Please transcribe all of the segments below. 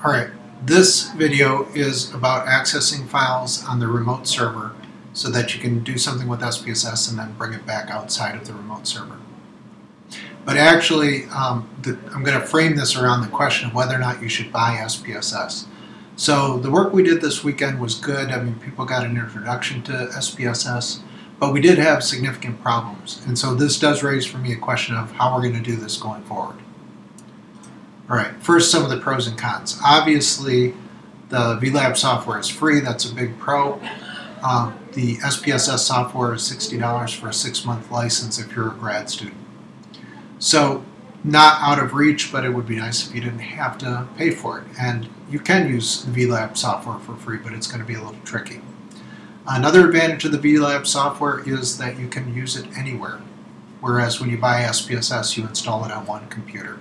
Alright, this video is about accessing files on the remote server so that you can do something with SPSS and then bring it back outside of the remote server. But actually, I'm going to frame this around the question of whether or not you should buy SPSS. So the work we did this weekend was good. I mean, people got an introduction to SPSS, but we did have significant problems. And so this does raise for me a question of how we're going to do this going forward. Alright, first some of the pros and cons. Obviously, the Vlab software is free. That's a big pro. The SPSS software is $60 for a 6-month license if you're a grad student. So, not out of reach, but it would be nice if you didn't have to pay for it. And you can use the Vlab software for free, but it's going to be a little tricky. Another advantage of the Vlab software is that you can use it anywhere, whereas when you buy SPSS, you install it on one computer.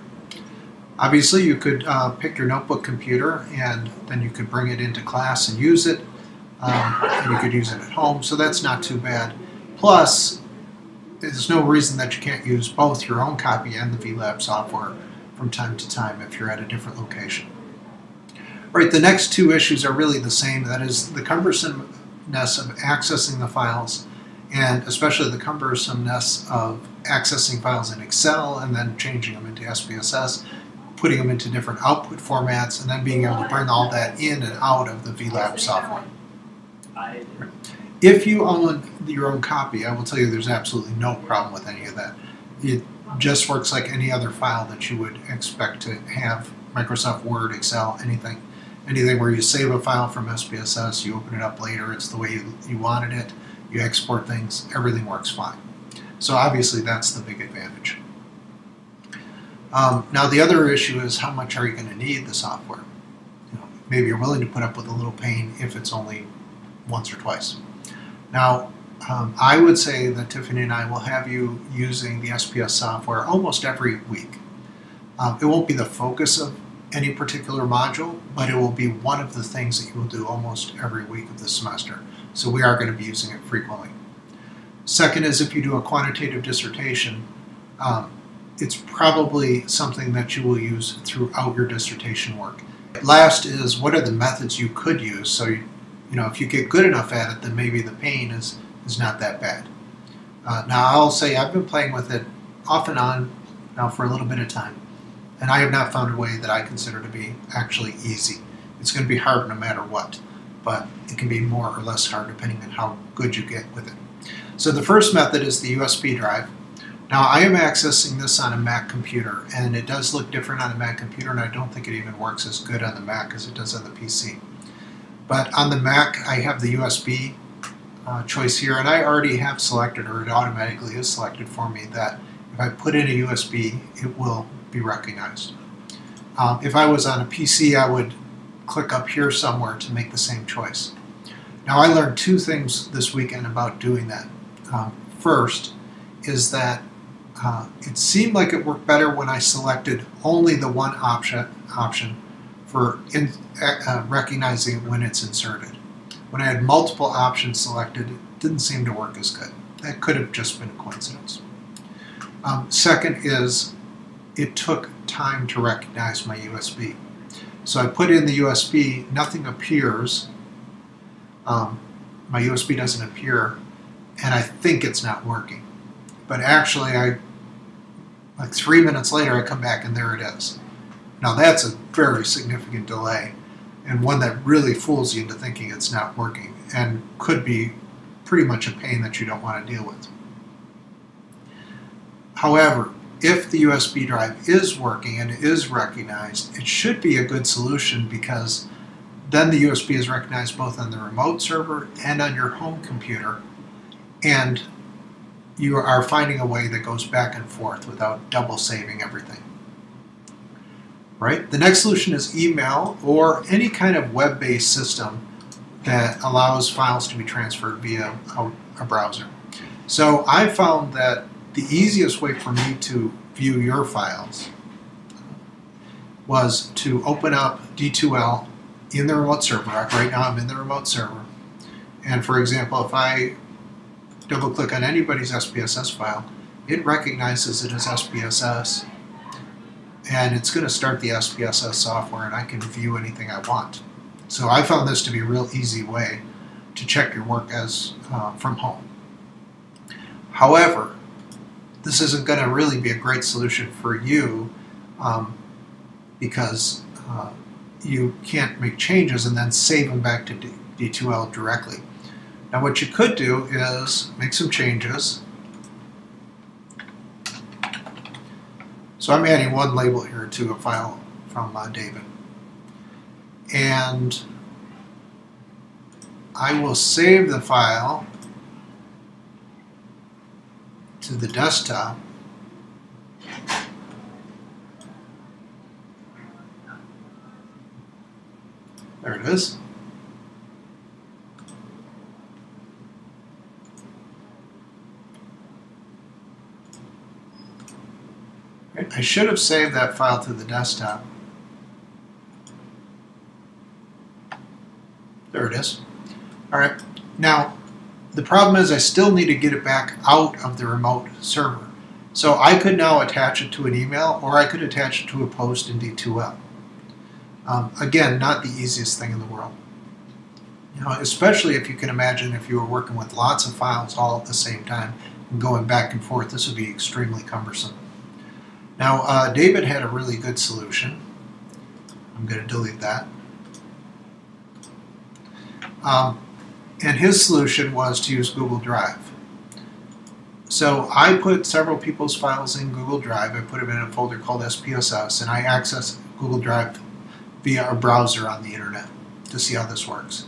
Obviously, you could pick your notebook computer and then you could bring it into class and use it. And you could use it at home, so that's not too bad. Plus, there's no reason that you can't use both your own copy and the Vlab software from time to time if you're at a different location. Right, the next two issues are really the same. That is the cumbersomeness of accessing the files, and especially the cumbersomeness of accessing files in Excel and then changing them into SPSS, putting them into different output formats, and then being able to bring all that in and out of the Vlab software. If you own your own copy, I will tell you there's absolutely no problem with any of that. It just works like any other file that you would expect to have. Microsoft Word, Excel, anything where you save a file from SPSS, you open it up later, it's the way you wanted it, you export things, everything works fine. So obviously that's the big advantage. Now the other issue is how much are you going to need the software? Maybe you're willing to put up with a little pain if it's only once or twice. Now, I would say that Tiffany and I will have you using the SPS software almost every week. It won't be the focus of any particular module, but it will be one of the things that you will do almost every week of the semester. So we are going to be using it frequently. Second is if you do a quantitative dissertation, it's probably something that you will use throughout your dissertation work. Last is what are the methods you could use, so if you get good enough at it, then maybe the pain is not that bad. Now I'll say I've been playing with it off and on now for a little bit of time, and I have not found a way that I consider to be actually easy. It's going to be hard no matter what, but it can be more or less hard depending on how good you get with it. So the first method is the USB drive. Now I am accessing this on a Mac computer, and it does look different on a Mac computer, and I don't think it even works as good on the Mac as it does on the PC. But on the Mac, I have the USB choice here, and I already have selected, or it automatically is selected for me, that if I put in a USB, it will be recognized. If I was on a PC, I would click up here somewhere to make the same choice. Now, I learned two things this weekend about doing that. First is that it seemed like it worked better when I selected only the one option for recognizing it when it's inserted. When I had multiple options selected, it didn't seem to work as good. That could have just been a coincidence. Second is it took time to recognize my USB. So I put in the USB, nothing appears, my USB doesn't appear, and I think it's not working. But actually, like 3 minutes later, I come back and there it is. Now that's a very significant delay, and one that really fools you into thinking it's not working, and could be pretty much a pain that you don't want to deal with. However, if the USB drive is working and is recognized, it should be a good solution, because then the USB is recognized both on the remote server and on your home computer, and you are finding a way that goes back and forth without double saving everything. Right? The next solution is email or any kind of web-based system that allows files to be transferred via a browser. So I found that the easiest way for me to view your files was to open up D2L in the remote server. Right now I'm in the remote server. And for example, if I double-click on anybody's SPSS file, it recognizes it as SPSS, and it's going to start the SPSS software, and I can view anything I want. So I found this to be a real easy way to check your work as from home. However, this isn't going to really be a great solution for you because you can't make changes and then save them back to D2L directly. Now what you could do is make some changes. So I'm adding one label here to a file from David. And I will save the file to the desktop. There it is. Right. I should have saved that file to the desktop. There it is. All right. Now, the problem is I still need to get it back out of the remote server. So I could now attach it to an email, or I could attach it to a post in D2L. Again, not the easiest thing in the world. You know, especially if you can imagine if you were working with lots of files all at the same time and going back and forth, this would be extremely cumbersome. Now, David had a really good solution. I'm going to delete that. And his solution was to use Google Drive. So I put several people's files in Google Drive. I put them in a folder called SPSS, and I access Google Drive via a browser on the internet to see how this works.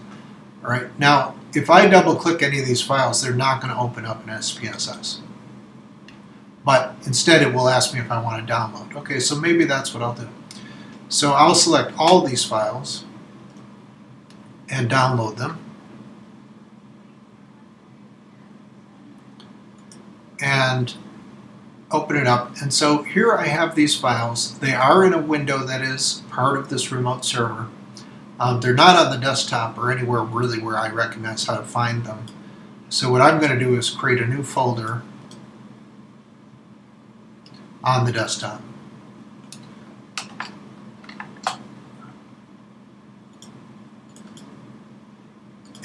All right. Now, if I double click any of these files, they're not going to open up in SPSS. But instead it will ask me if I want to download. Okay, so maybe that's what I'll do. So I'll select all these files and download them. And open it up. And so here I have these files. They are in a window that is part of this remote server. They're not on the desktop or anywhere really where I recognize how to find them. So what I'm going to do is create a new folder on the desktop.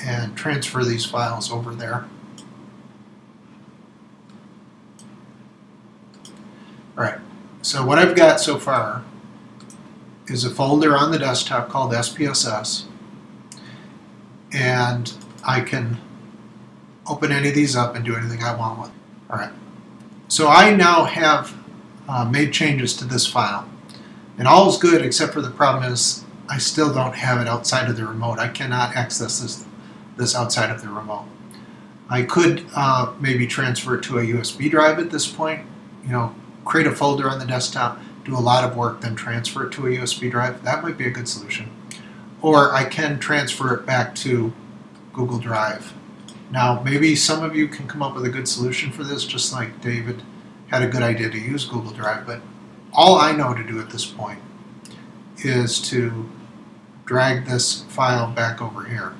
And transfer these files over there. Alright, so what I've got so far is a folder on the desktop called SPSS, and I can open any of these up and do anything I want with. Alright, so I now have made changes to this file, and all is good except for the problem is I still don't have it outside of the remote. I cannot access this outside of the remote. I could maybe transfer it to a USB drive at this point, you know, create a folder on the desktop, do a lot of work, then transfer it to a USB drive. That might be a good solution. Or I can transfer it back to Google Drive. Now, maybe some of you can come up with a good solution for this, just like David had a good idea to use Google Drive, but all I know to do at this point is to drag this file back over here.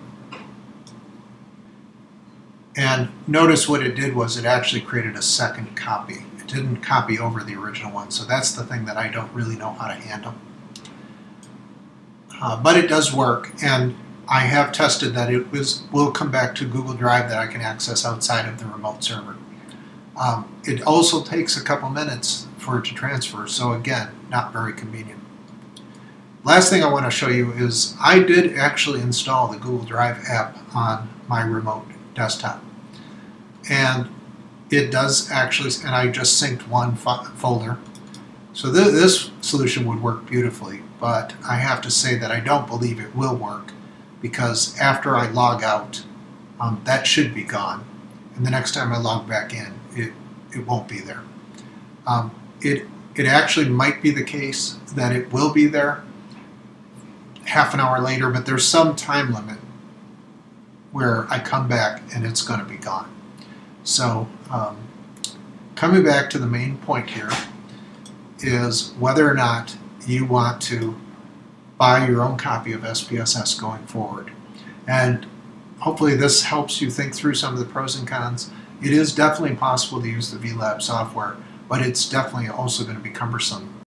And notice what it did was it actually created a second copy. It didn't copy over the original one, so that's the thing that I don't really know how to handle. But it does work, and I have tested that it will come back to Google Drive that I can access outside of the remote server. It also takes a couple minutes for it to transfer, so again, not very convenient. Last thing I want to show you is I did actually install the Google Drive app on my remote desktop. And it does actually, and I just synced one folder. So this solution would work beautifully, but I have to say that I don't believe it will work because after I log out, that should be gone. And the next time I log back in, it won't be there. It actually might be the case that it will be there half an hour later, but there's some time limit where I come back and it's going to be gone. So coming back to the main point here is whether or not you want to buy your own copy of SPSS going forward. And hopefully this helps you think through some of the pros and cons. It is definitely possible to use the Vlab software, but it's definitely also going to be cumbersome.